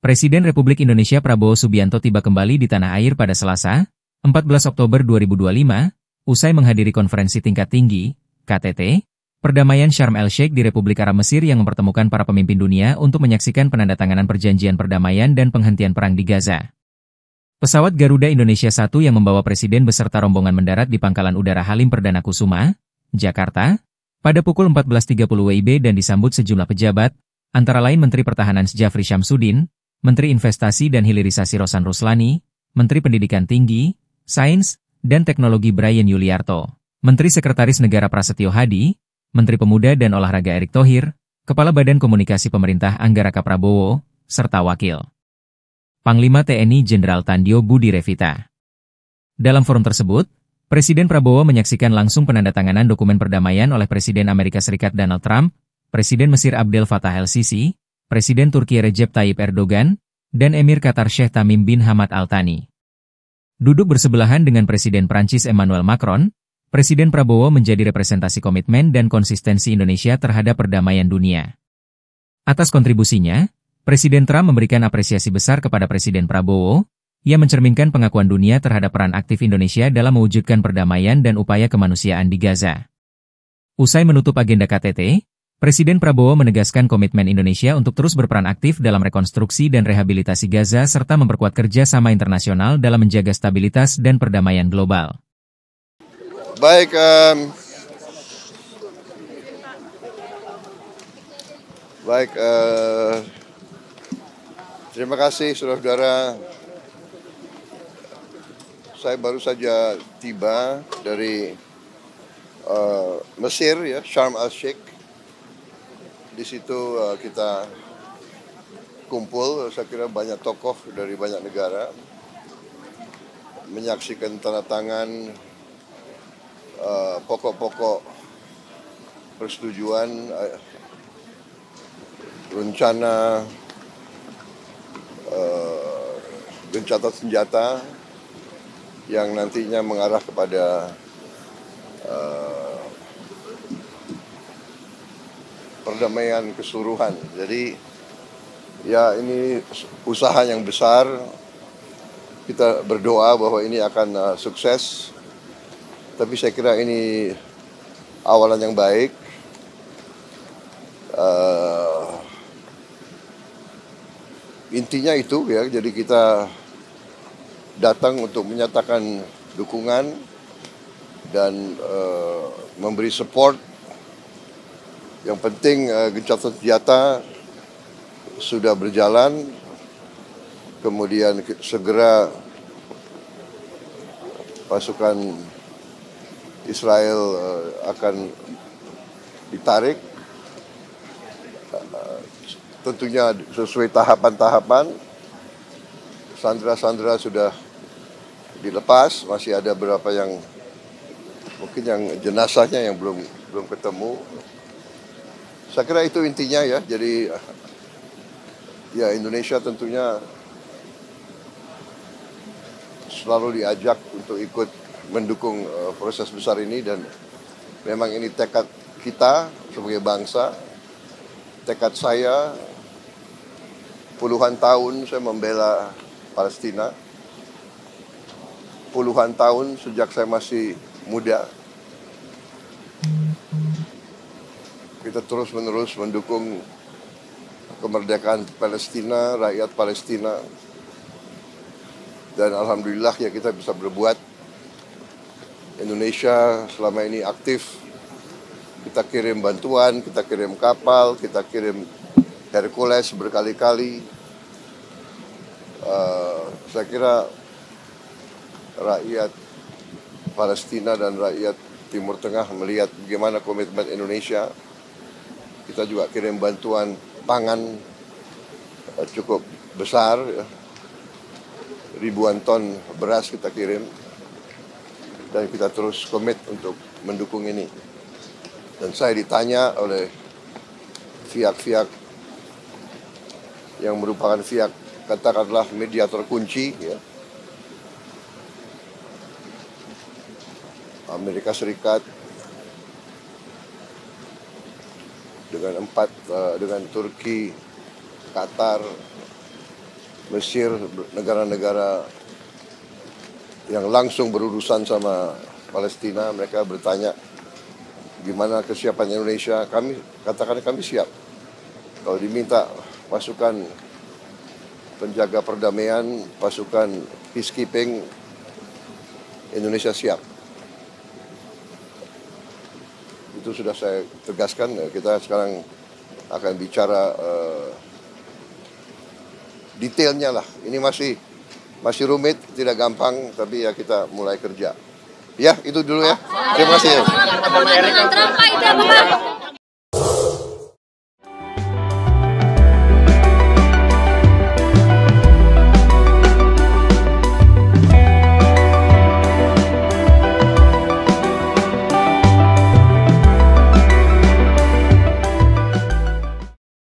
Presiden Republik Indonesia Prabowo Subianto tiba kembali di tanah air pada Selasa, 14 Oktober 2025, usai menghadiri konferensi tingkat tinggi, KTT, perdamaian Sharm el-Sheikh di Republik Arab Mesir yang mempertemukan para pemimpin dunia untuk menyaksikan penandatanganan perjanjian perdamaian dan penghentian perang di Gaza. Pesawat Garuda Indonesia 1 yang membawa Presiden beserta rombongan mendarat di Pangkalan Udara Halim Perdana Kusuma, Jakarta, pada pukul 14.30 WIB dan disambut sejumlah pejabat, antara lain Menteri Pertahanan Djafri Syamsuddin, Menteri Investasi dan Hilirisasi Rosan Ruslani, Menteri Pendidikan Tinggi, Sains, dan Teknologi Bryan Yuliarto, Menteri Sekretaris Negara Prasetyo Hadi, Menteri Pemuda dan Olahraga Erick Thohir, Kepala Badan Komunikasi Pemerintah Anggaraka Prabowo, serta Wakil Panglima TNI Jenderal Tandjo Budi Revita. Dalam forum tersebut, Presiden Prabowo menyaksikan langsung penandatanganan dokumen perdamaian oleh Presiden Amerika Serikat Donald Trump, Presiden Mesir Abdel Fattah el-Sisi, Presiden Turki Recep Tayyip Erdogan, dan Emir Qatar Sheikh Tamim bin Hamad Al Thani. Duduk bersebelahan dengan Presiden Prancis Emmanuel Macron, Presiden Prabowo menjadi representasi komitmen dan konsistensi Indonesia terhadap perdamaian dunia. Atas kontribusinya, Presiden Trump memberikan apresiasi besar kepada Presiden Prabowo, yang mencerminkan pengakuan dunia terhadap peran aktif Indonesia dalam mewujudkan perdamaian dan upaya kemanusiaan di Gaza. Usai menutup agenda KTT, Presiden Prabowo menegaskan komitmen Indonesia untuk terus berperan aktif dalam rekonstruksi dan rehabilitasi Gaza serta memperkuat kerjasama internasional dalam menjaga stabilitas dan perdamaian global. Baik, terima kasih saudara-saudara. Saya baru saja tiba dari Mesir, ya, Sharm el-Sheikh. Di situ kita kumpul, saya kira banyak tokoh dari banyak negara, menyaksikan tanda tangan pokok-pokok persetujuan rencana gencatan senjata yang nantinya mengarah kepada perdamaian keseluruhan. Jadi ya ini usaha yang besar. Kita berdoa bahwa ini akan sukses. Tapi saya kira ini awalan yang baik. Intinya itu ya. Jadi kita datang untuk menyatakan dukungan dan memberi support. Yang penting gencatan senjata sudah berjalan, kemudian segera pasukan Israel akan ditarik, tentunya sesuai tahapan-tahapan. Sandera-sandera sudah dilepas, masih ada beberapa yang mungkin yang jenazahnya yang belum ketemu. Saya kira itu intinya ya. Jadi ya Indonesia tentunya selalu diajak untuk ikut mendukung proses besar ini, dan memang ini tekad kita sebagai bangsa. Tekad saya, puluhan tahun saya membela Palestina. Puluhan tahun sejak saya masih muda. Kita terus-menerus mendukung kemerdekaan Palestina, rakyat Palestina. Dan alhamdulillah ya kita bisa berbuat. Indonesia selama ini aktif. Kita kirim bantuan, kita kirim kapal, kita kirim Hercules berkali-kali. Saya kira rakyat Palestina dan rakyat Timur Tengah melihat bagaimana komitmen Indonesia. Kita juga kirim bantuan pangan cukup besar, ya. Ribuan ton beras kita kirim, dan kita terus komit untuk mendukung ini. Dan saya ditanya oleh pihak-pihak yang merupakan pihak katakanlah mediator kunci, ya. Amerika Serikat dengan Turki, Qatar, Mesir, negara-negara yang langsung berurusan sama Palestina, mereka bertanya gimana kesiapan Indonesia. Kami katakan kami siap. Kalau diminta pasukan penjaga perdamaian, pasukan peacekeeping, Indonesia siap. Itu sudah saya tegaskan. Kita sekarang akan bicara detailnya lah. Ini masih rumit, tidak gampang, tapi ya kita mulai kerja. Ya, itu dulu ya. Terima kasih. Dengan Trump, Pak, itu apa, Pak?